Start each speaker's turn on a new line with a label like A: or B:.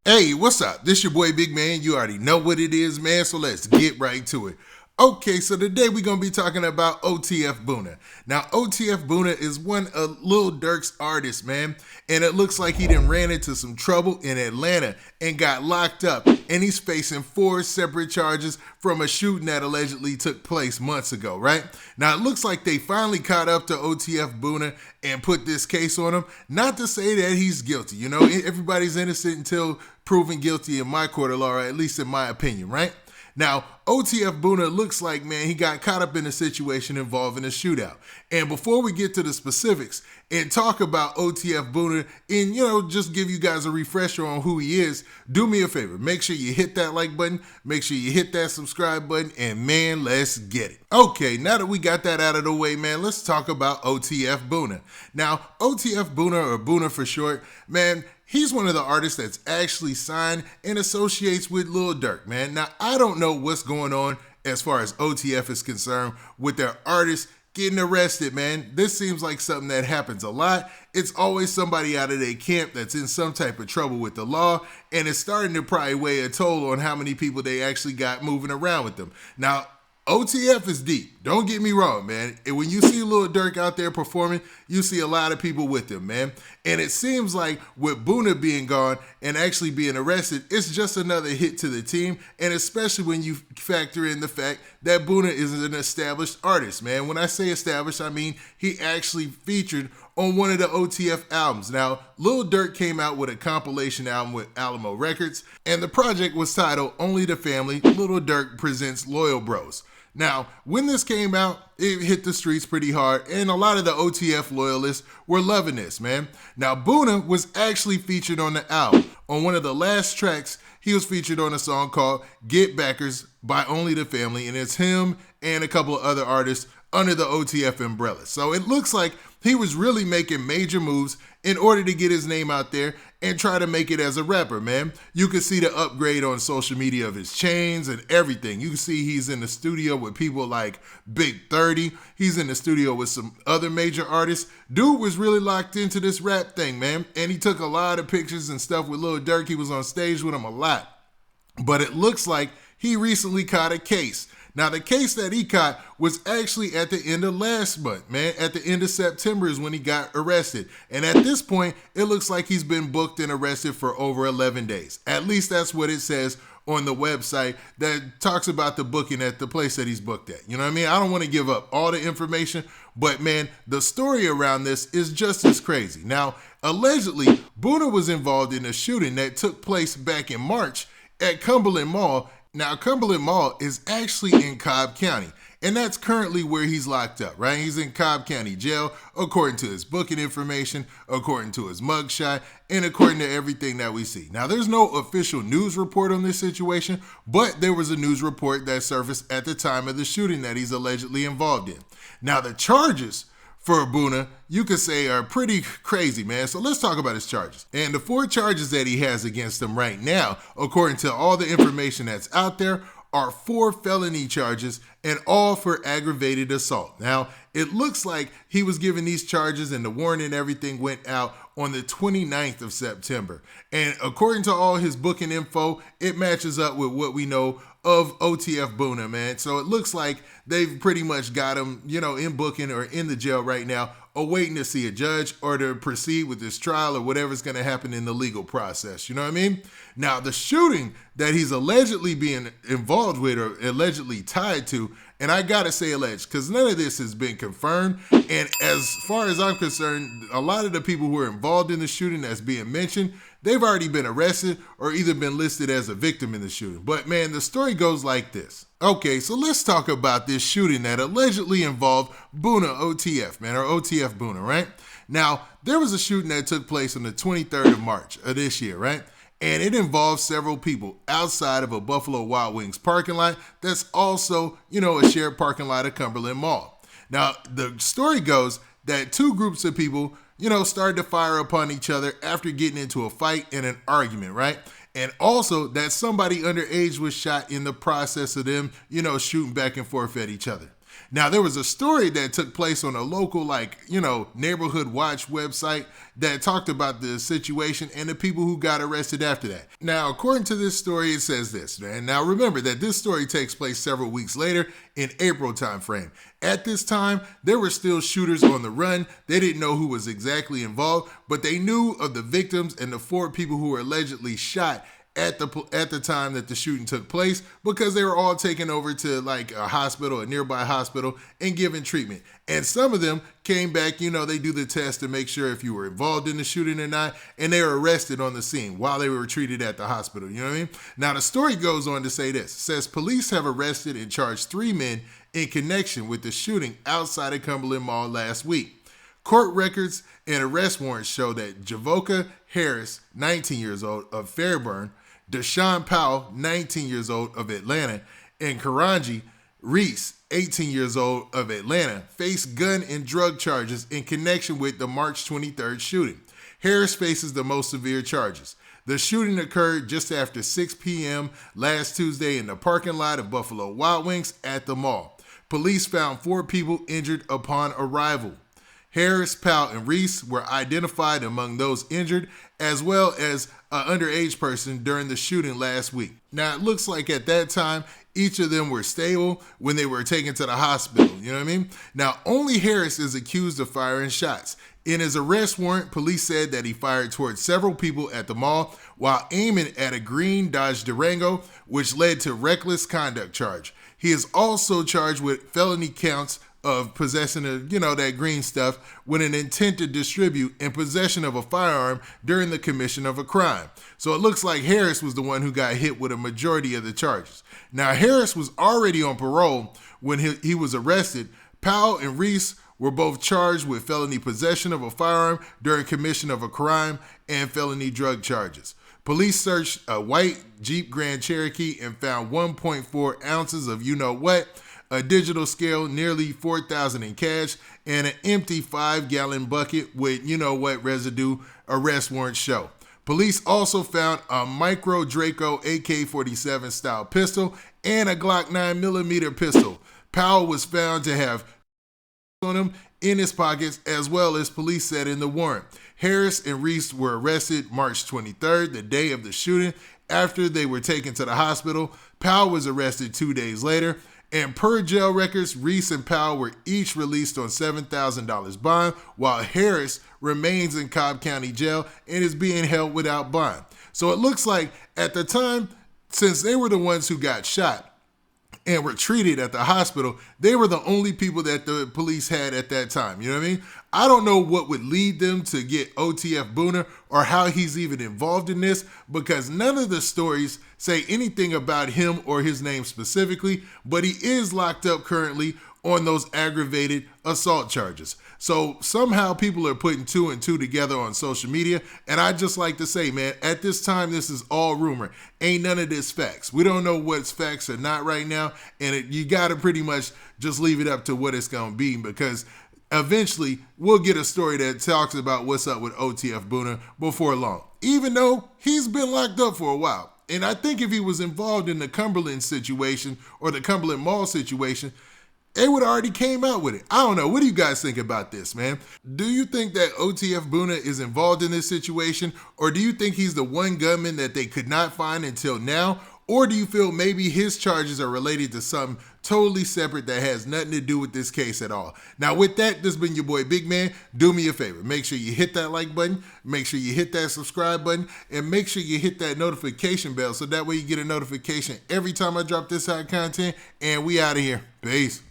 A: Hey, what's up? This your boy Big Man. You already know what it is, man, so let's get right to it. Okay, so today we're going to be talking about OTF Boona. Now, OTF Boona is one of Lil Durk's artists, man, and it looks like he done ran into some trouble in Atlanta and got locked up, and he's facing 4 separate charges from a shooting that allegedly took place months ago, right? Now, it looks like they finally caught up to OTF Boona and put this case on him. Not to say that he's guilty, you know, everybody's innocent until proven guilty in my court of law, or at least in my opinion, right? Now, OTF Boona looks like, man, he got caught up in a situation involving a shootout. And before we get to the specifics and talk about OTF Boona and, just give you guys a refresher on who he is, do me a favor. Make sure you hit that like button. Make sure you hit that subscribe button. And, man, let's get it. Okay, now that we got that out of the way, man, let's talk about OTF Boona. Now, OTF Boona, or Boona for short, man, he's one of the artists that's actually signed and associates with Lil Durk, man. Now, I don't know what's going on as far as OTF is concerned with their artists getting arrested, man. This seems like something that happens a lot. It's always somebody out of their camp that's in some type of trouble with the law, and it's starting to probably weigh a toll on how many people they actually got moving around with them. Now, OTF is deep. Don't get me wrong, man. And when you see Lil Durk out there performing, you see a lot of people with him, man. And it seems like with Boona being gone and actually being arrested, it's just another hit to the team. And especially when you factor in the fact that Boona is an established artist, man. When I say established, I mean he actually featured on one of the OTF albums. Now, Lil Durk came out with a compilation album with Alamo Records, and the project was titled Only the Family, Lil Durk Presents Loyal Bros. Now, when this came out, it hit the streets pretty hard, and a lot of the OTF loyalists were loving this, man. Now, Boona was actually featured on the album. On one of the last tracks, he was featured on a song called Get Backers by Only the Family, and it's him and a couple of other artists under the OTF umbrella. So it looks like he was really making major moves in order to get his name out there and try to make it as a rapper, man. You can see the upgrade on social media of his chains and everything. You can see he's in the studio with people like Big 30. He's in the studio with some other major artists. Dude was really locked into this rap thing, man. And he took a lot of pictures and stuff with Lil Durk. He was on stage with him a lot. But it looks like he recently caught a case. Now, the case that he caught was actually at the end of last month, man. At the end of September is when he got arrested. And at this point, it looks like he's been booked and arrested for over 11 days. At least that's what it says on the website that talks about the booking at the place that he's booked at. You know what I mean? I don't want to give up all the information, but man, the story around this is just as crazy. Now, allegedly, Boona was involved in a shooting that took place back in March at Cumberland Mall. Now, Cumberland Mall is actually in Cobb County, and that's currently where he's locked up, right? He's in Cobb County Jail, according to his booking information, according to his mugshot, and according to everything that we see. Now, there's no official news report on this situation, but there was a news report that surfaced at the time of the shooting that he's allegedly involved in. Now, the charges for Boona, you could say, are pretty crazy, man. So let's talk about his charges. And the 4 charges that he has against him right now, according to all the information that's out there, are 4 felony charges and all for aggravated assault. Now, it looks like he was given these charges and the warrant and everything went out on the 29th of September. And according to all his booking info, it matches up with what we know of OTF Boona, man. So it looks like they've pretty much got him, in booking or in the jail right now, awaiting to see a judge or to proceed with this trial or whatever's going to happen in the legal process. You know what I mean? Now, the shooting that he's allegedly being involved with or allegedly tied to, and I got to say alleged because none of this has been confirmed. And as far as I'm concerned, a lot of the people who are involved in the shooting that's being mentioned, they've already been arrested or either been listed as a victim in the shooting. But man, the story goes like this. Okay, so let's talk about this shooting that allegedly involved Boona OTF, man, or OTF Boona, right? Now, there was a shooting that took place on the 23rd of March of this year, right? And it involved several people outside of a Buffalo Wild Wings parking lot that's also, a shared parking lot at Cumberland Mall. Now, the story goes that 2 groups of people, started to fire upon each other after getting into a fight and an argument, right? And also that somebody underage was shot in the process of them, shooting back and forth at each other. Now, there was a story that took place on a local, neighborhood watch website that talked about the situation and the people who got arrested after that. Now, according to this story, it says this. And now remember that this story takes place several weeks later in April timeframe. At this time, there were still shooters on the run. They didn't know who was exactly involved, but they knew of the victims and the 4 people who were allegedly shot at the time that the shooting took place, because they were all taken over to like a hospital, a nearby hospital, and given treatment. And some of them came back, they do the test to make sure if you were involved in the shooting or not, and they were arrested on the scene while they were treated at the hospital. You know what I mean? Now, the story goes on to say this. It says police have arrested and charged 3 men in connection with the shooting outside of Cumberland Mall last week. Court records and arrest warrants show that Javoka Harris, 19 years old, of Fairburn, Deshaun Powell, 19 years old, of Atlanta, and Karanji Reese, 18 years old, of Atlanta, face gun and drug charges in connection with the March 23rd shooting. Harris faces the most severe charges. The shooting occurred just after 6 p.m. last Tuesday in the parking lot of Buffalo Wild Wings at the mall. Police found 4 people injured upon arrival. Harris, Powell, and Reese were identified among those injured, as well as an underage person during the shooting last week. Now, it looks like at that time, each of them were stable when they were taken to the hospital. You know what I mean? Now, only Harris is accused of firing shots. In his arrest warrant, police said that he fired towards several people at the mall while aiming at a green Dodge Durango, which led to reckless conduct charge. He is also charged with felony counts of possessing that green stuff with an intent to distribute and possession of a firearm during the commission of a crime. So it looks like Harris was the one who got hit with a majority of the charges. Now, Harris was already on parole when he was arrested. Powell and Reese were both charged with felony possession of a firearm during commission of a crime and felony drug charges. Police searched a white Jeep Grand Cherokee and found 1.4 ounces of you-know-what, a digital scale, nearly $4,000 in cash, and an empty 5-gallon bucket with you-know-what residue, arrest warrants show. Police also found a micro Draco AK-47 style pistol and a Glock 9mm pistol. Powell was found to have on him in his pockets, as well as police said in the warrant. Harris and Reese were arrested March 23rd, the day of the shooting, after they were taken to the hospital. Powell was arrested 2 days later. And per jail records, Reese and Powell were each released on $7,000 bond, while Harris remains in Cobb County Jail and is being held without bond. So it looks like at the time, since they were the ones who got shot and were treated at the hospital, they were the only people that the police had at that time. You know what I mean? I don't know what would lead them to get OTF Boona or how he's even involved in this, because none of the stories say anything about him or his name specifically, but he is locked up currently on those aggravated assault charges. So somehow people are putting 2 and 2 together on social media. And I just like to say, man, at this time, this is all rumor. Ain't none of this facts. We don't know what's facts or not right now. And you got to pretty much just leave it up to what it's going to be, because eventually we'll get a story that talks about what's up with OTF Boona before long, even though he's been locked up for a while. And I think if he was involved in the Cumberland situation or the Cumberland Mall situation, they would have already came out with it. I don't know. What do you guys think about this, man? Do you think that OTF Boona is involved in this situation? Or do you think he's the one gunman that they could not find until now? Or do you feel maybe his charges are related to something totally separate that has nothing to do with this case at all? Now, with that, this has been your boy Big Man. Do me a favor. Make sure you hit that like button. Make sure you hit that subscribe button. And make sure you hit that notification bell so that way you get a notification every time I drop this hot content. And we out of here. Peace.